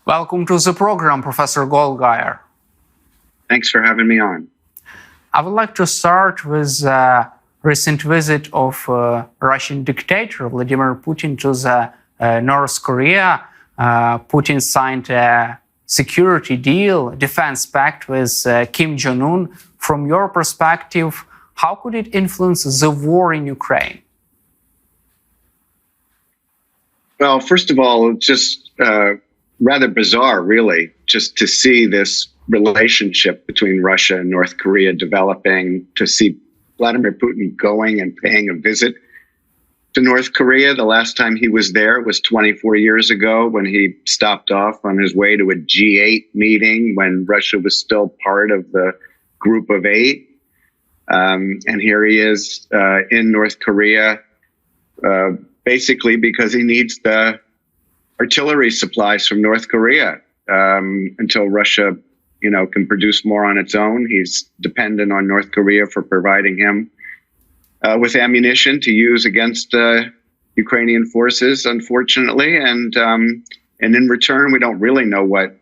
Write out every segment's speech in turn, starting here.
Welcome to the program, Professor Goldgeier. Thanks for having me on. I would like to start with a recent visit of Russian dictator Vladimir Putin to the North Korea. Putin signed a security deal, defense pact with Kim Jong-un. From your perspective, how could it influence the war in Ukraine? Well, first of all, just rather bizarre, really, just to see this relationship between Russia and North Korea developing, to see Vladimir Putin going and paying a visit to North Korea. The last time he was there was 24 years ago when he stopped off on his way to a G8 meeting when Russia was still part of the Group of Eight. And here he is in North Korea, basically because he needs the artillery supplies from North Korea until Russia, can produce more on its own. He's dependent on North Korea for providing him with ammunition to use against Ukrainian forces, unfortunately. And in return, we don't really know what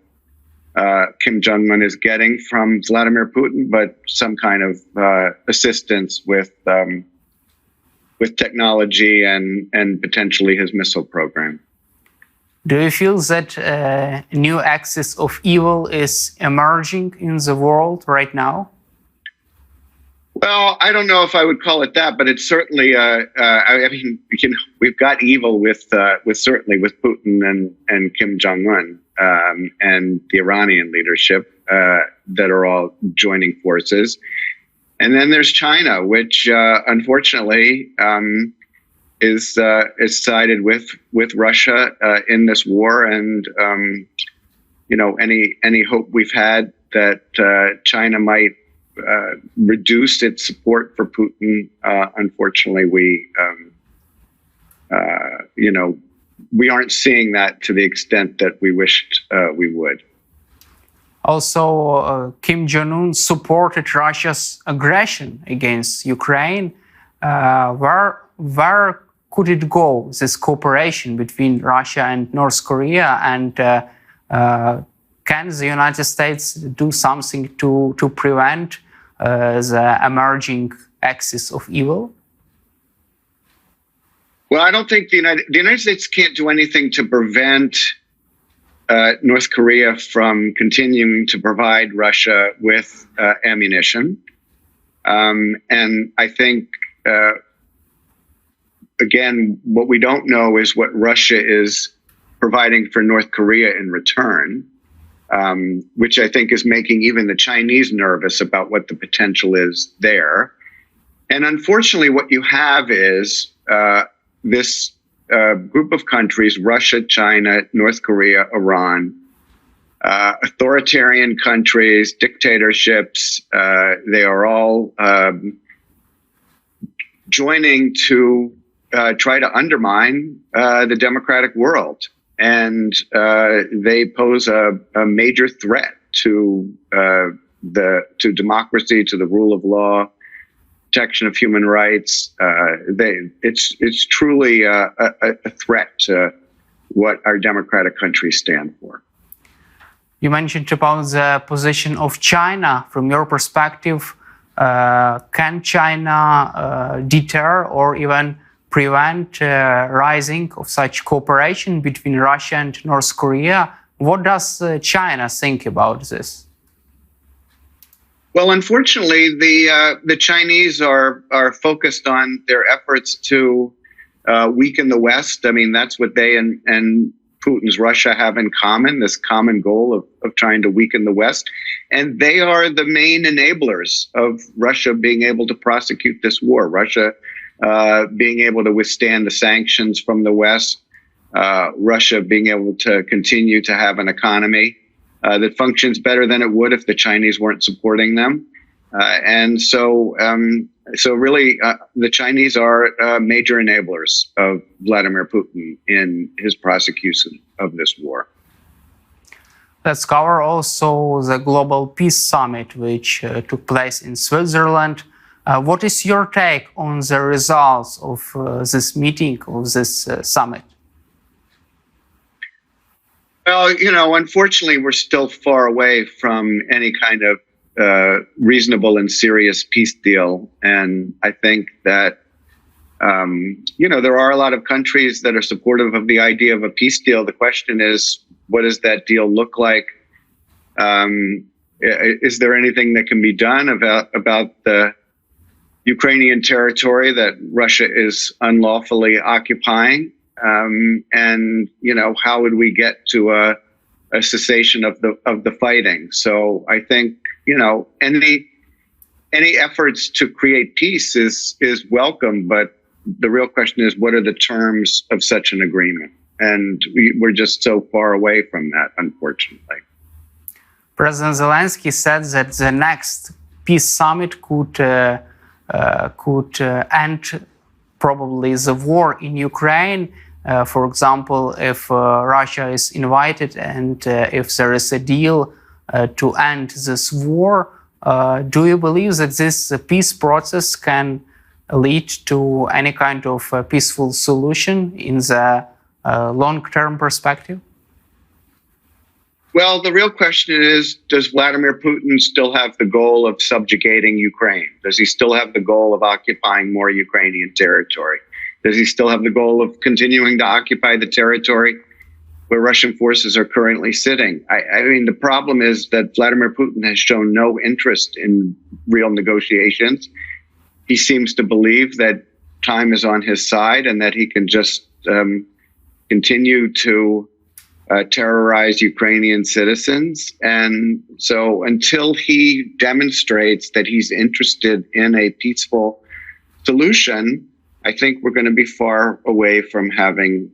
Kim Jong-un is getting from Vladimir Putin, but some kind of assistance with technology and potentially his missile program. Do you feel that a new axis of evil is emerging in the world right now? Well, I don't know if I would call it that, but it's certainly. We've got evil with certainly with Putin and Kim Jong-un and the Iranian leadership that are all joining forces, and then there's China, which unfortunately is sided with Russia in this war, and any hope we've had that China might reduce its support for Putin, unfortunately, we aren't seeing that to the extent that we wished we would. Also, Kim Jong-un supported Russia's aggression against Ukraine. Where could it go, this cooperation between Russia and North Korea? And can the United States do something to prevent the emerging axis of evil? Well, I don't think the United States can't do anything to prevent North Korea from continuing to provide Russia with ammunition. And I think, again, what we don't know is what Russia is providing for North Korea in return, which I think is making even the Chinese nervous about what the potential is there. And unfortunately, what you have is this group of countries, Russia, China, North Korea, Iran, authoritarian countries, dictatorships. They are all joining to try to undermine the democratic world. And they pose a major threat to democracy, to the rule of law, protection of human rights. It's truly a threat to what our democratic countries stand for. You mentioned about the position of China. From your perspective, can China deter or even prevent rising of such cooperation between Russia and North Korea? What does China think about this? Well, unfortunately, the Chinese are focused on their efforts to weaken the West. I mean, that's what they and Putin's Russia have in common, this common goal of trying to weaken the West. And they are the main enablers of Russia being able to prosecute this war. Russia being able to withstand the sanctions from the West, Russia being able to continue to have an economy that functions better than it would if the Chinese weren't supporting them. And so really, the Chinese are major enablers of Vladimir Putin in his prosecution of this war. Let's cover also the Global Peace Summit, which took place in Switzerland. What is your take on the results of this meeting, of this summit? Well, unfortunately, we're still far away from any kind of reasonable and serious peace deal. And I think that, there are a lot of countries that are supportive of the idea of a peace deal. The question is, what does that deal look like? Is there anything that can be done about the Ukrainian territory that Russia is unlawfully occupying? And how would we get to a cessation of the fighting? So I think any efforts to create peace is welcome, but the real question is, what are the terms of such an agreement? And we're just so far away from that, unfortunately. President Zelensky said that the next peace summit could end probably the war in Ukraine. For example, if Russia is invited and if there is a deal to end this war, do you believe that this peace process can lead to any kind of peaceful solution in the long-term perspective? Well, the real question is, does Vladimir Putin still have the goal of subjugating Ukraine? Does he still have the goal of occupying more Ukrainian territory? Does he still have the goal of continuing to occupy the territory where Russian forces are currently sitting? I mean, the problem is that Vladimir Putin has shown no interest in real negotiations. He seems to believe that time is on his side and that he can just continue to terrorize Ukrainian citizens. And so until he demonstrates that he's interested in a peaceful solution, I think we're going to be far away from having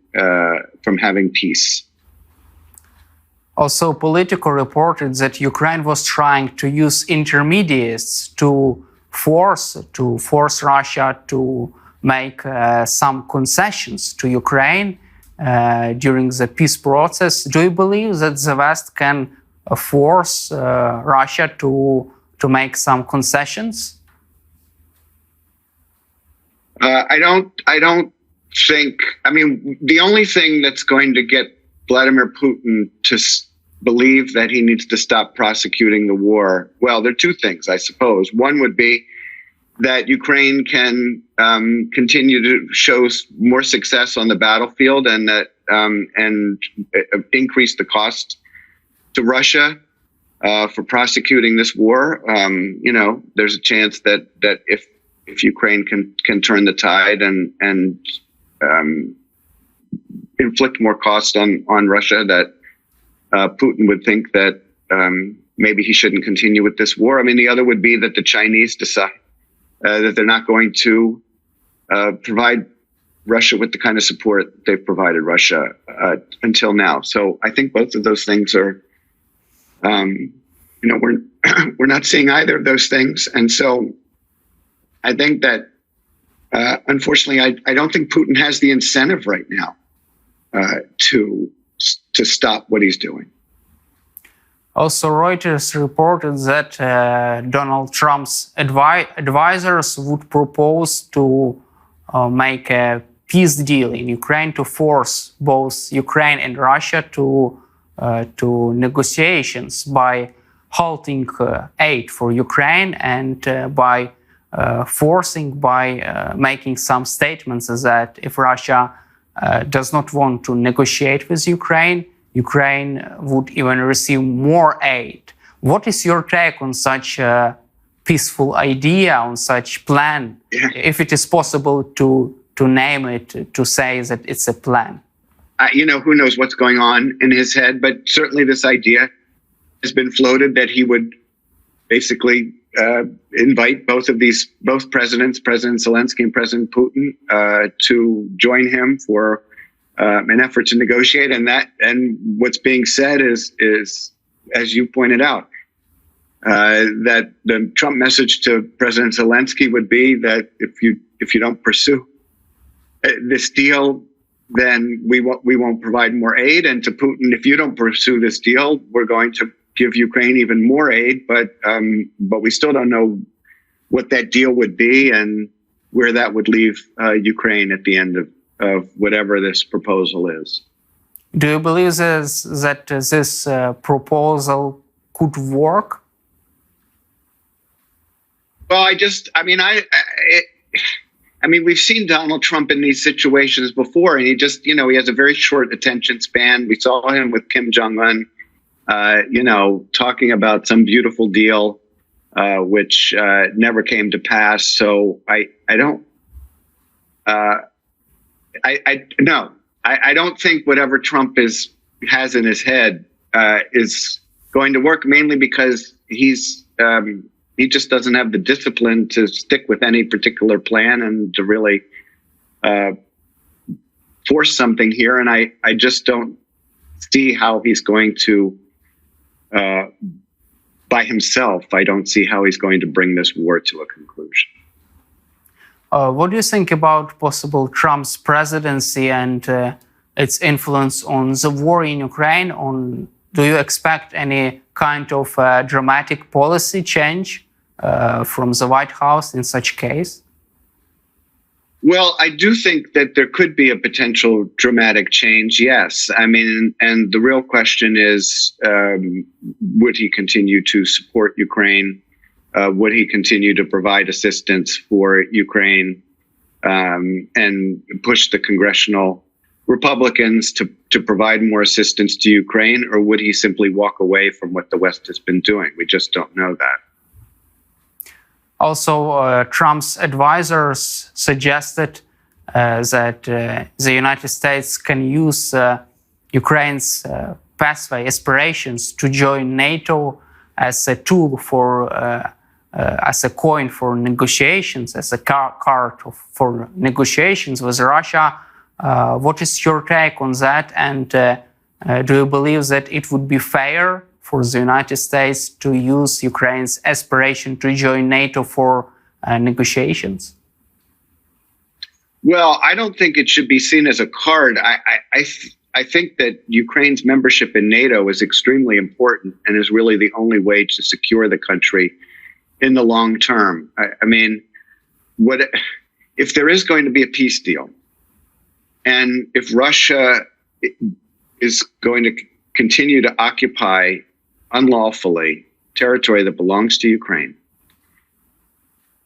peace. Also, Politico reported that Ukraine was trying to use intermediates to force Russia to make some concessions to Ukraine during the peace process. Do you believe that the West can force Russia to make some concessions? I don't think. I mean, the only thing that's going to get Vladimir Putin to believe that he needs to stop prosecuting the war, well, there are two things, I suppose. One would be that Ukraine can continue to show more success on the battlefield and that and increase the cost to Russia for prosecuting this war. There's a chance that if Ukraine can turn the tide and inflict more cost on Russia, that Putin would think that maybe he shouldn't continue with this war. I mean, the other would be that the Chinese decide that they're not going to provide Russia with the kind of support they've provided Russia until now. So I think both of those things are, we're not seeing either of those things. And so I think that, unfortunately, I don't think Putin has the incentive right now to stop what he's doing. Also, Reuters reported that Donald Trump's advisors would propose to make a peace deal in Ukraine to force both Ukraine and Russia to negotiations by halting aid for Ukraine and by making some statements that if Russia does not want to negotiate with Ukraine, Ukraine would even receive more aid. What is your take on such a peaceful idea, on such plan? Yeah. If it is possible to name it, to say that it's a plan? Who knows what's going on in his head, but certainly this idea has been floated that he would basically invite both presidents, President Zelensky and President Putin, to join him for an effort to negotiate. And what's being said is, as you pointed out, that the Trump message to President Zelensky would be that if you don't pursue this deal, then we won't provide more aid. And to Putin, if you don't pursue this deal, we're going to give Ukraine even more aid. But we still don't know what that deal would be and where that would leave Ukraine at the end of whatever this proposal is. Do you believe that this proposal could work? Well, we've seen Donald Trump in these situations before, and he has a very short attention span. We saw him with Kim Jong-un, talking about some beautiful deal, which never came to pass. So I don't think whatever Trump has in his head is going to work, mainly because he just doesn't have the discipline to stick with any particular plan and to really force something here. And I just don't see how he's going to, by himself, I don't see how he's going to bring this war to a conclusion. What do you think about possible Trump's presidency and its influence on the war in Ukraine? Do you expect any kind of dramatic policy change from the White House in such case? Well, I do think that there could be a potential dramatic change, yes. And the real question is, would he continue to support Ukraine? Would he continue to provide assistance for Ukraine and push the congressional Republicans to provide more assistance to Ukraine? Or would he simply walk away from what the West has been doing? We just don't know that. Also, Trump's advisors suggested that the United States can use Ukraine's pathway aspirations to join NATO as a tool as a coin for negotiations, as a card for negotiations with Russia. What is your take on that? And do you believe that it would be fair for the United States to use Ukraine's aspiration to join NATO for negotiations? Well, I don't think it should be seen as a card. I think that Ukraine's membership in NATO is extremely important and is really the only way to secure the country in the long term. If there is going to be a peace deal, and if Russia is going to continue to occupy unlawfully territory that belongs to Ukraine,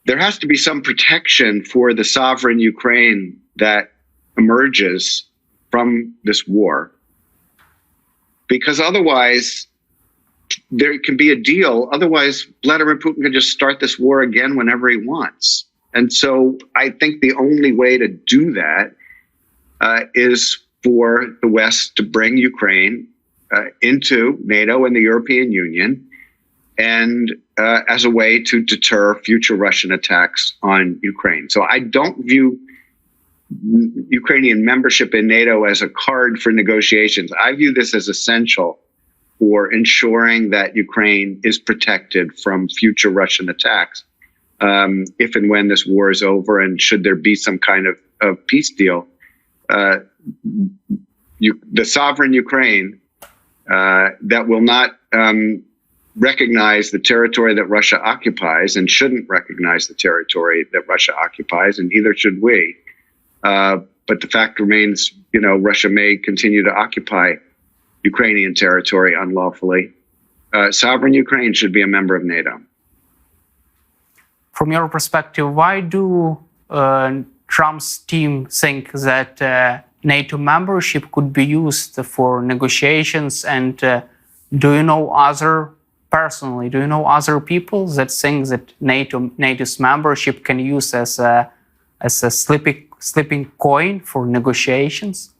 there has to be some protection for the sovereign Ukraine that emerges from this war, because otherwise there can be a deal. Otherwise, Vladimir Putin can just start this war again whenever he wants. And so I think the only way to do that is for the West to bring Ukraine into NATO and the European Union, and as a way to deter future Russian attacks on Ukraine. So I don't view Ukrainian membership in NATO as a card for negotiations. I view this as essential for ensuring that Ukraine is protected from future Russian attacks if and when this war is over, and should there be some kind of peace deal. The sovereign Ukraine that will not recognize the territory that Russia occupies, and shouldn't recognize the territory that Russia occupies, and neither should we. But the fact remains, Russia may continue to occupy Ukrainian territory unlawfully. Sovereign Ukraine should be a member of NATO. From your perspective, why do Trump's team think that NATO membership could be used for negotiations? And do you know other people that think that NATO's membership can use as a slipping coin for negotiations?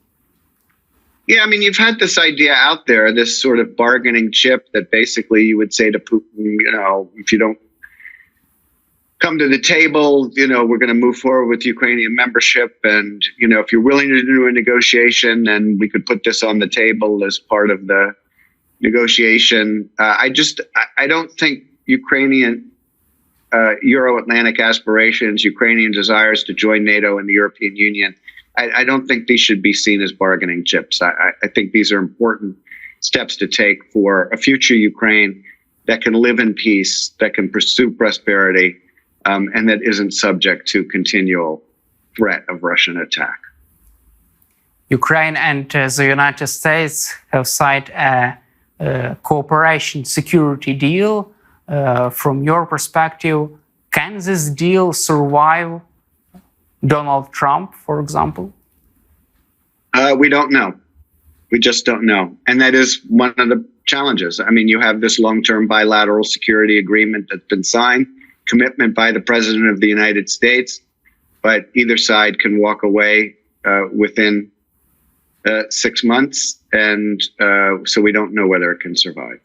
Yeah, you've had this idea out there, this sort of bargaining chip that basically you would say to Putin, if you don't come to the table, we're going to move forward with Ukrainian membership. And, if you're willing to do a negotiation, then we could put this on the table as part of the negotiation. I don't think Ukrainian Euro-Atlantic aspirations, Ukrainian desires to join NATO and the European Union, I don't think these should be seen as bargaining chips. I think these are important steps to take for a future Ukraine that can live in peace, that can pursue prosperity, and that isn't subject to continual threat of Russian attack. Ukraine and the United States have signed a cooperation security deal. From your perspective, can this deal survive Donald Trump, for example? We don't know. We just don't know. And that is one of the challenges. I mean, you have this long-term bilateral security agreement that's been signed, commitment by the President of the United States, but either side can walk away within 6 months, and so we don't know whether it can survive.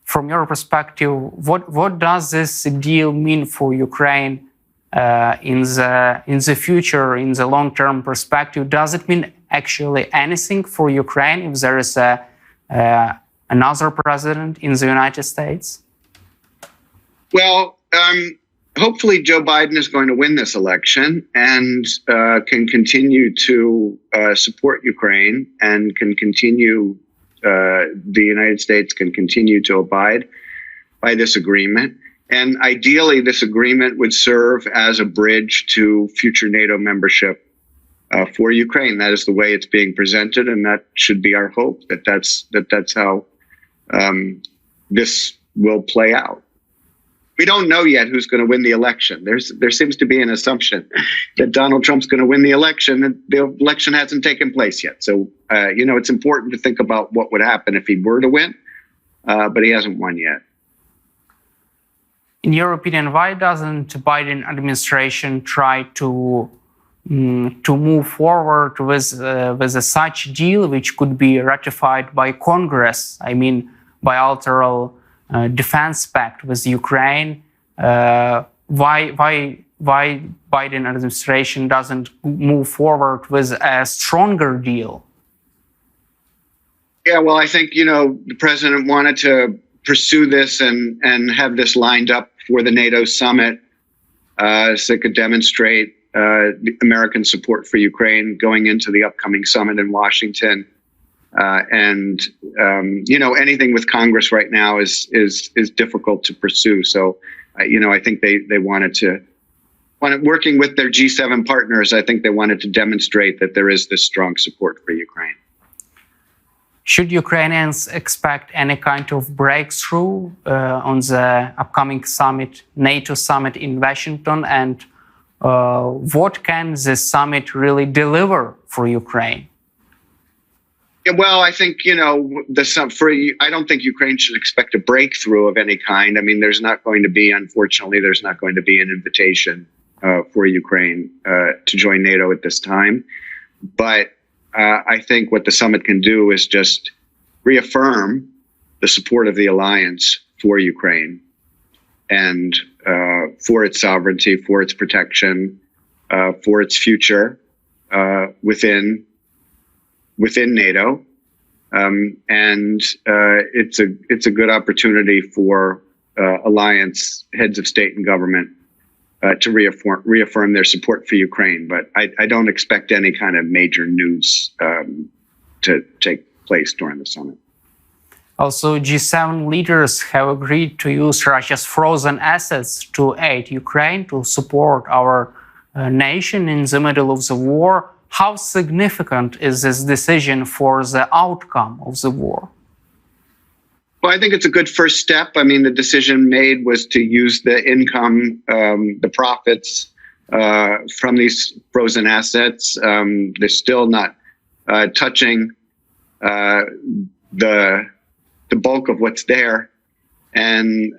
From your perspective, what does this deal mean for Ukraine in the future, in the long-term perspective? Does it mean actually anything for Ukraine if there is another president in the United States? Well, hopefully Joe Biden is going to win this election and can continue to support Ukraine and can continue, the United States can continue to abide by this agreement. And ideally, this agreement would serve as a bridge to future NATO membership for Ukraine. That is the way it's being presented, and that should be our hope, that's how this will play out. We don't know yet who's going to win the election. There seems to be an assumption that Donald Trump's going to win the election, and the election hasn't taken place yet. So, it's important to think about what would happen if he were to win, but he hasn't won yet. In your opinion, why doesn't the Biden administration try to move forward with such deal which could be ratified by Congress? I mean, bilateral defense pact with Ukraine. Why Biden administration doesn't move forward with a stronger deal? Yeah, well, I think the president wanted to pursue this and have this lined up for the NATO summit, so it could demonstrate the American support for Ukraine going into the upcoming summit in Washington. Anything with Congress right now is difficult to pursue. So, I think they wanted working with their G7 partners, I think they wanted to demonstrate that there is this strong support for Ukraine. Should Ukrainians expect any kind of breakthrough on the upcoming summit, NATO summit in Washington, and what can this summit really deliver for Ukraine? Yeah, well, I think I don't think Ukraine should expect a breakthrough of any kind. I mean, unfortunately, there's not going to be an invitation for Ukraine to join NATO at this time. But I think what the summit can do is just reaffirm the support of the alliance for Ukraine and for its sovereignty, for its protection, for its future within NATO, and it's a good opportunity for alliance heads of state and government to reaffirm their support for Ukraine. But I don't expect any kind of major news to take place during the summit. Also, G7 leaders have agreed to use Russia's frozen assets to aid Ukraine, to support our nation in the middle of the war. How significant is this decision for the outcome of the war? Well, I think it's a good first step. I mean, the decision made was to use the income, the profits from these frozen assets. They're still not touching the bulk of what's there. And,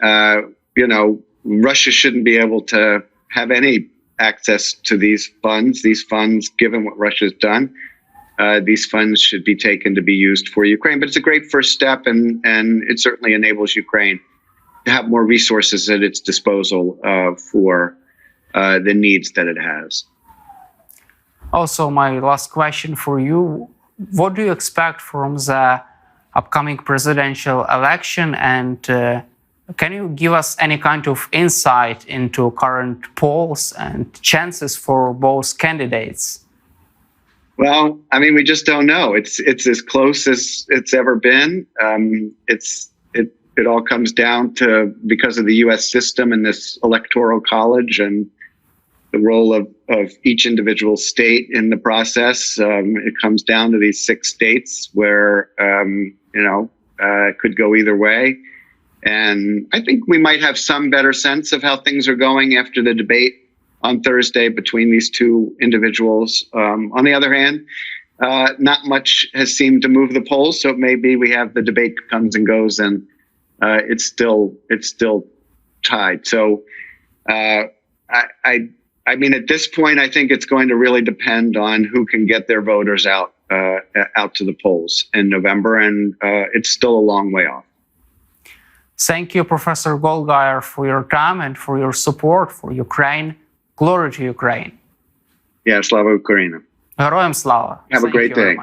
Russia shouldn't be able to have any access to these funds. These funds, given what Russia's done, these funds should be taken to be used for Ukraine. But it's a great first step, and it certainly enables Ukraine to have more resources at its disposal for the needs that it has. Also, my last question for you, what do you expect from the upcoming presidential election, and can you give us any kind of insight into current polls and chances for both candidates? Well, I mean, we just don't know. It's as close as it's ever been. It all comes down to, because of the U.S. system and this electoral college and the role of each individual state in the process. It comes down to these 6 states where, it could go either way. And I think we might have some better sense of how things are going after the debate on Thursday between these 2 individuals. On the other hand, not much has seemed to move the polls, so it may be we have the debate comes and goes, and it's still tied. So I mean, at this point, I think it's going to really depend on who can get their voters out to the polls in November, and it's still a long way off. Thank you, Professor Goldgeier, for your time and for your support for Ukraine. Glory to Ukraine. Yeah, Slava Ukraina. Героям слава. Have a great day.